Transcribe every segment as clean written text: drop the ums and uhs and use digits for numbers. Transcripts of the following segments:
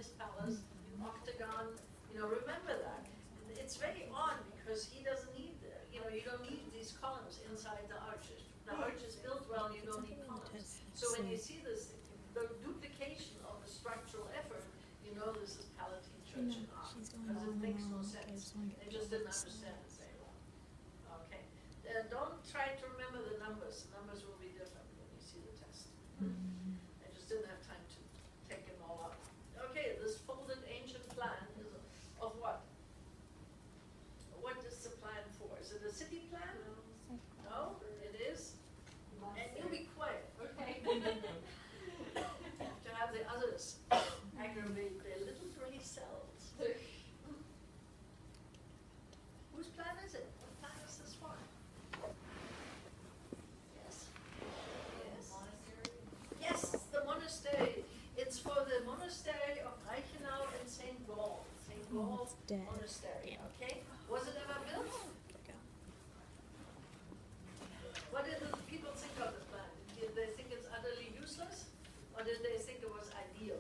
his palace, octagon, remember that. It's very odd because he doesn't need, you don't need these columns inside the arches. The arch is built well, you don't need columns. So when you see this, the duplication of the structural effort, this is Palatine Church in Arrrt, because it makes no sense. They just didn't understand it very well. Okay. Don't try to remember the numbers. The numbers will be different when you see the test. I just didn't have time to take them all out. Okay, this folded ancient plan is of what? What is the plan for? Is it a city plan? No, it is. And you be quiet, okay? To have the others aggravate their little gray cells. Whose plan is it? What plan is this for? Yes. Yes. Yes, the monastery. It's for the monastery of Reichenau and St. Gall. St. Gall Monastery, okay? Was it ever built? What did the people think of the plan? Did they think it's utterly useless? Or did they think it was ideal?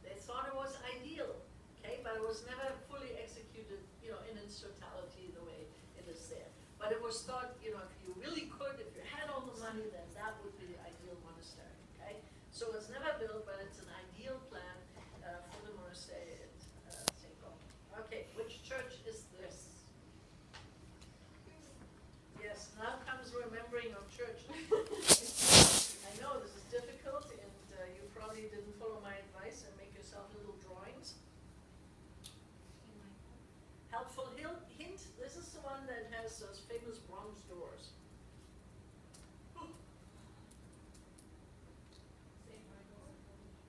They thought it was ideal, okay, but it was never fully executed, in its totality the way it is there. But it was thought, if you really could, if you had all the money, then that would be the ideal monastery, okay? So it's never built, but it's an ideal plan for the monastery at St. Gall. Okay, which church is this? Yes, now comes remembering of churches. I know this is difficult, and you probably didn't follow my advice and make yourself little drawings. Helpful hint, this is the one that has those famous bronze doors.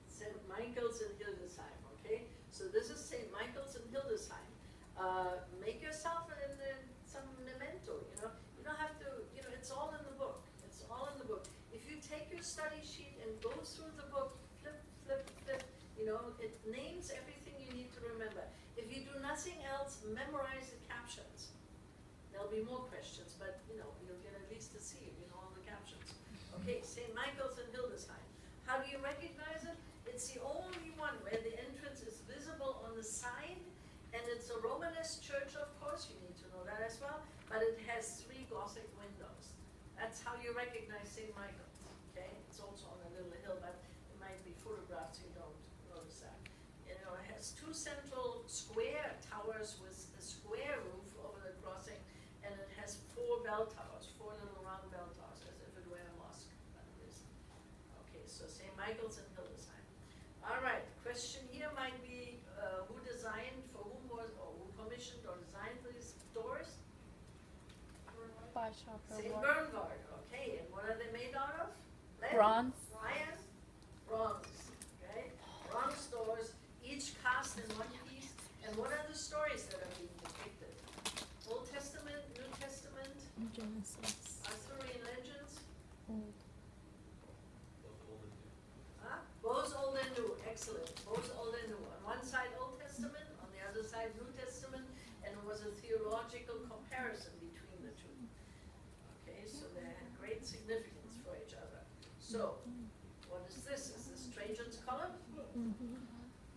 St. Michael's in Hildesheim, okay? So this is St. Michael's in Hildesheim. Make yourself some memento, You don't have to, it's all in the book. It's all in the book. If you take your study sheet and go through the book, flip, flip, flip, it names everything you need to remember. If you do nothing else, memorize the captions. There'll be more questions, but, you'll get at least to see it, all the captions. Okay, St. Michael's in Hildesheim. How do you recognize it? It's the only one where the entrance is visible on the side, and it's a Romanesque church, of course, you need to know that as well, but it has 3 Gothic windows. That's how you recognize St. Michael's, okay? It's also on a little hill, but it might be photographed so you don't notice that. It has 2 central square towers with a square roof over the crossing, and it has 4 bell towers, 4 little round bell towers, as if it were a mosque. That is. Okay, so St. Michael's in Hildesheim. All right, question here might be who designed, for whom was, or who commissioned or designed these doors? St. Bernward, okay, and what are they made out of? Lead? Bronze. Iron? Bronze, okay? Bronze doors, each cast in one piece. And what are the stories that are being depicted? Old Testament, New Testament? Genesis. Arthurian legends? Old. Huh? Both old and new, excellent. Both old and new. On one side Old Testament, on the other side New Testament, and it was a theological comparison between the two. Okay, so they had great significance for each other. So, what is this? Is this Trajan's column?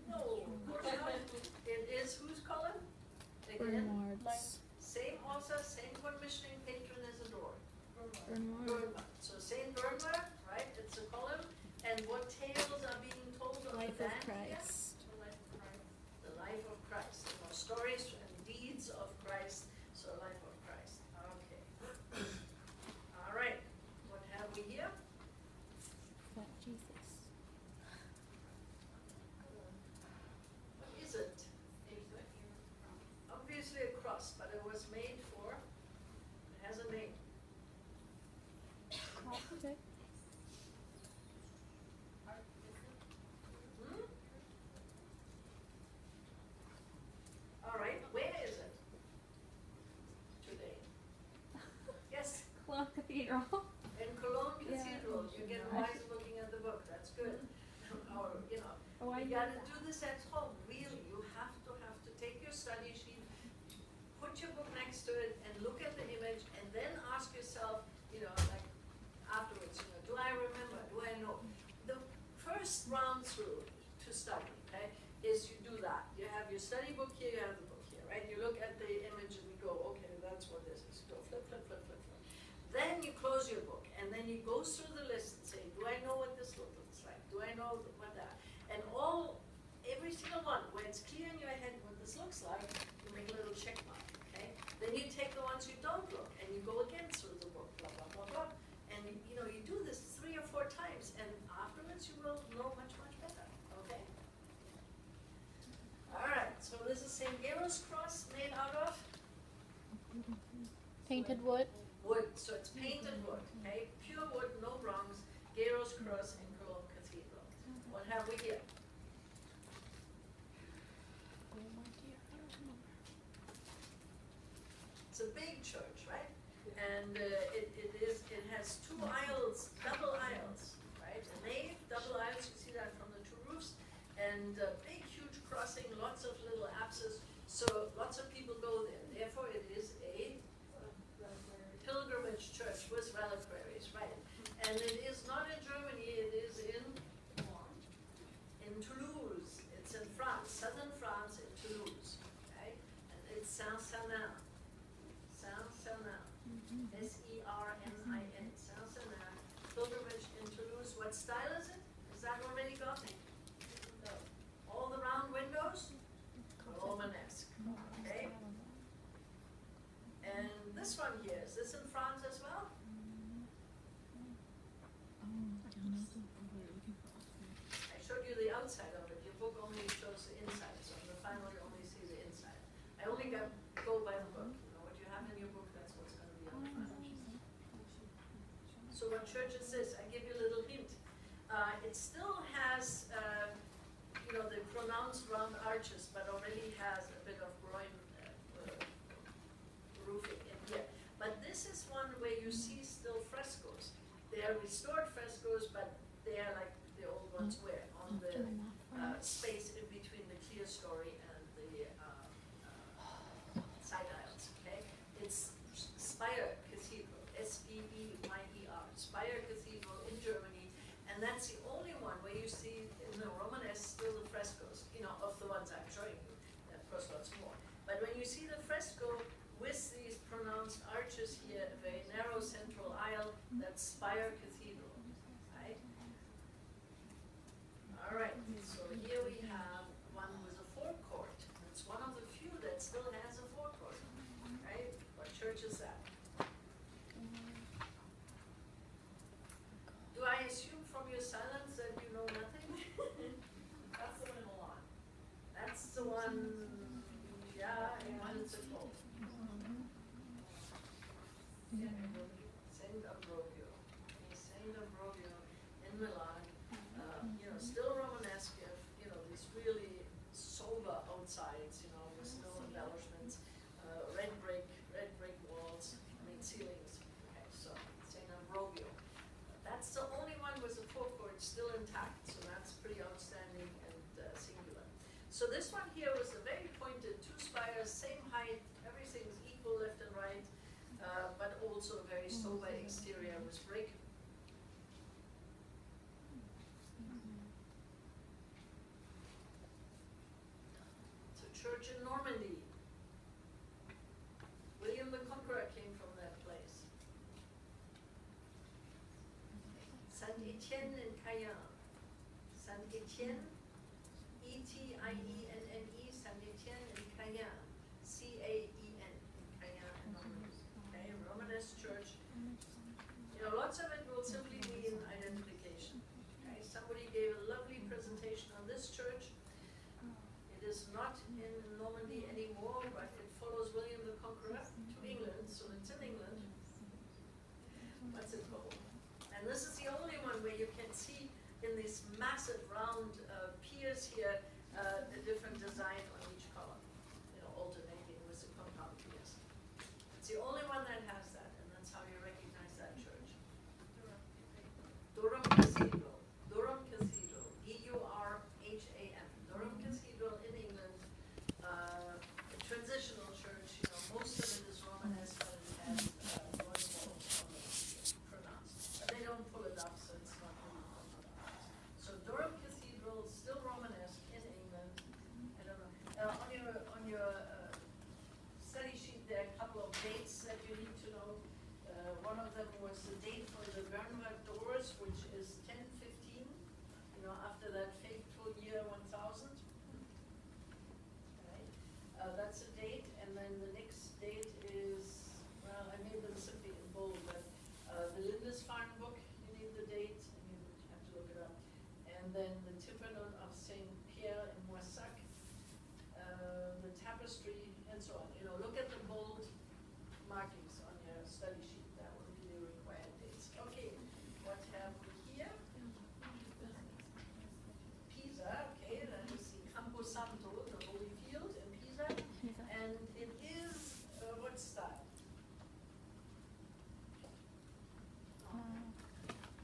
No, of course not. It is whose column? Again, same author, same commissioning patron as the door. Bernward. So Saint Bernward, right? It's a column. And what tales are being told on Life the of back here? Christ. The life of Christ. Stories and deeds of Christ. So life of Christ. Okay. All right. What have we here? What Jesus? What is it? Obviously a cross, but it was made for. It has a name. Coptic. All right, where is it today? Yes, Cologne Cathedral. in Cologne Yeah. Cathedral. You get wise looking at the book. That's good. Or, Oh, I you know got to that. do this at home. Really, you have to take your study sheet, put your book next to it, and look at the image, and then ask yourself, like afterwards, do I remember? Do I know? first round through to study, okay, is you do that. You have your study book here, you have the book here, right? You look at the image and you go, okay, that's what this is. Go flip, flip, flip, flip, flip. Then you close your book and then you go through the list and say, do I know what this looks like? Do I know what that? And every single one, where it's clear in your head what this looks like, you make a little check mark, okay? Then you take the ones you don't look and you go again through the book, blah, blah, blah, blah. And you do this 3 or 4 times, and afterwards you will know much, much better, okay? All right, so this is St. Gabriel's cross made out of? Painted wood. Wood, so it's painted wood, okay? Pure wood, no bronze, Gabriel's cross in Cologne Cathedral. What have we here? It's a big church, right? And it has 2 aisles, double aisles, right? A nave, double aisles, you see that from the 2 roofs, and a big, huge crossing, lots of little apses, so lots of people go there. Therefore, it is a pilgrimage church with reliquaries, right? And it is not in Germany, it is in Toulouse. It's in France, southern France, in Toulouse, okay? And it's Saint-Sernin. Saint-Sernin. S-E-R-N-I-N. Saint-Sernin. Pilgrimage in Toulouse. What style is it? Is that already Gothic? No. All the round windows? Romanesque. Okay? And this one here, is this in France as well? I showed you the outside of it. Your book only shows the inside, so in the final you only see the inside. I only go by the book. You know, what you have in your book, that's what's going to be on the final. So what church is this? I give you a little hint. It still has, the pronounced round arches, but already has a bit of groin roofing in here. But this is one where you see still frescoes. They are restored frescoes, but they are like the old ones were on the space in between the clear story and the side aisles, okay? It's Speyer Cathedral, S-P-E-Y-E-R, Speyer Cathedral in Germany, and that's the only one where you see in the Romanesque still the frescoes, of the ones I'm showing you. Of course, lots more. But when you see the fresco with these pronounced arches here, a very narrow central aisle, that's Speyer Cathedral, right? All right, so here we have one with a forecourt. It's one of the few that still has a forecourt, right? What church is that? Do I assume from your silence that you know nothing? That's the one in Milan. That's the one, yeah, in Montefiore. Saint Ambrogio. Saint Ambrogio in Milan. Still Romanesque, these really sober outsides, with no embellishments, red brick walls, ceilings. Okay, so Saint Ambrogio. That's the only one with the forecourt still intact, so that's pretty outstanding and singular. So this one here was a very pointed 2 spires, same height, everything's equal left and right, but also a very sober exterior with brick. It's a church in Normandy. William the Conqueror came from that place. Saint-Étienne in Cayenne. Saint-Étienne, E-T-I-E-N-N-E, Saint-Étienne in Cayenne. C-A-E-N, in Cayenne in Normandy. Okay, Romanesque church. Lots of it will simply mean identification. Okay, somebody gave a lovely presentation on this church. It is not in Normandy anymore, but it follows William the Conqueror to England, so it's in England. What's it called? And this is the only one where you can see in these massive round piers here a different design on each column, alternating with the compound piers. It's the only one that has that, and that's how you recognize that church. Durham Cathedral. Durham Cathedral. D-U-R-H-A-M. Durham Cathedral in England. A transitional church. Most of it is Romanesque, but it has groin walls on it, pronounced. But they don't pull it up, so it's not really compound. So Durham And then the Tippernote of Saint Pierre in Moissac, the tapestry, and so on. You know, look at the bold markings on your study sheet. That will be the required dates. Okay, what have we here? Pisa, okay, that is the Campo Santo, the Holy Field in Pisa. Pisa. And it is, what style?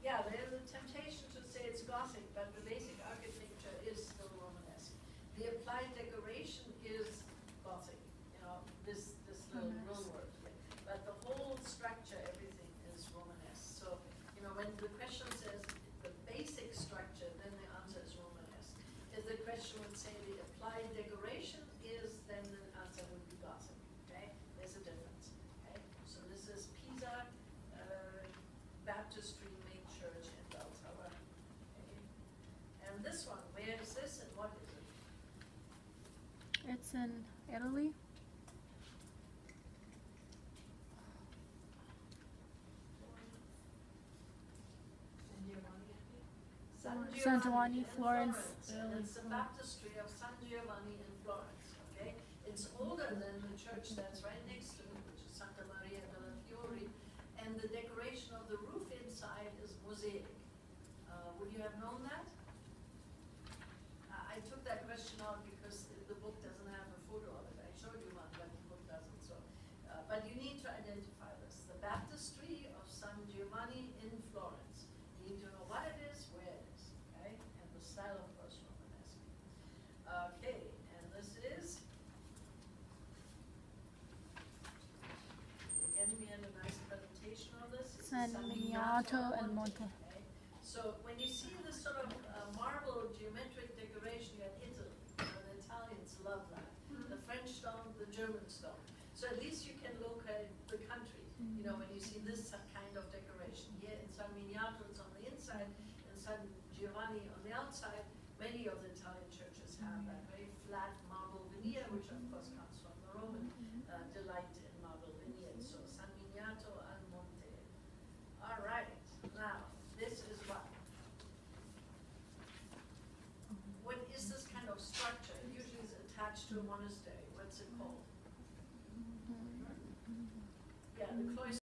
Yeah, there's a temptation to say it's Gothic, but the basic architecture is still Romanesque. The applied decoration is Gothic, you know, this little work here. But the whole structure, everything is Romanesque. So, you know, when the question says the basic structure, then the answer is Romanesque. If the question would say the applied decoration is, then the answer would be Gothic, okay? There's a difference, okay? So this is Pisa, Baptistry, main church in Beltava. Okay. And this one, where is this and what is it? It's in Italy. San Giovanni, Florence. And it's the baptistry of San Giovanni in Florence, okay? It's older than the church that's right next to it, which is Santa Maria della Fiori. And the decoration of the roof inside is mosaic. Would you have known that? I took that question out because the book doesn't have a photo of it. I showed you one, but the book doesn't. So, but you need to identify this. The baptistry of San Giovanni in Florence. You need to know what it is, where it is, okay? And the style, of course, Romanesque. Okay, and this is. Again, we had a nice presentation on this. It's San Miniato and Monte. Okay. So when you see this sort of marble geometric decoration in Italy, you know, the Italians love that. The French don't, the Germans don't. So at least you can locate the country, you know, when you see this kind of decoration. Here in San Miniato, it's on the inside, and San Giovanni on the outside. Many of the Italian churches have that very flat marble veneer, which of course comes from the Roman delight in marble veneers. So San Miniato al Monte. All right, now this is what? What is this kind of structure? It usually is attached to a monastery. What's it called?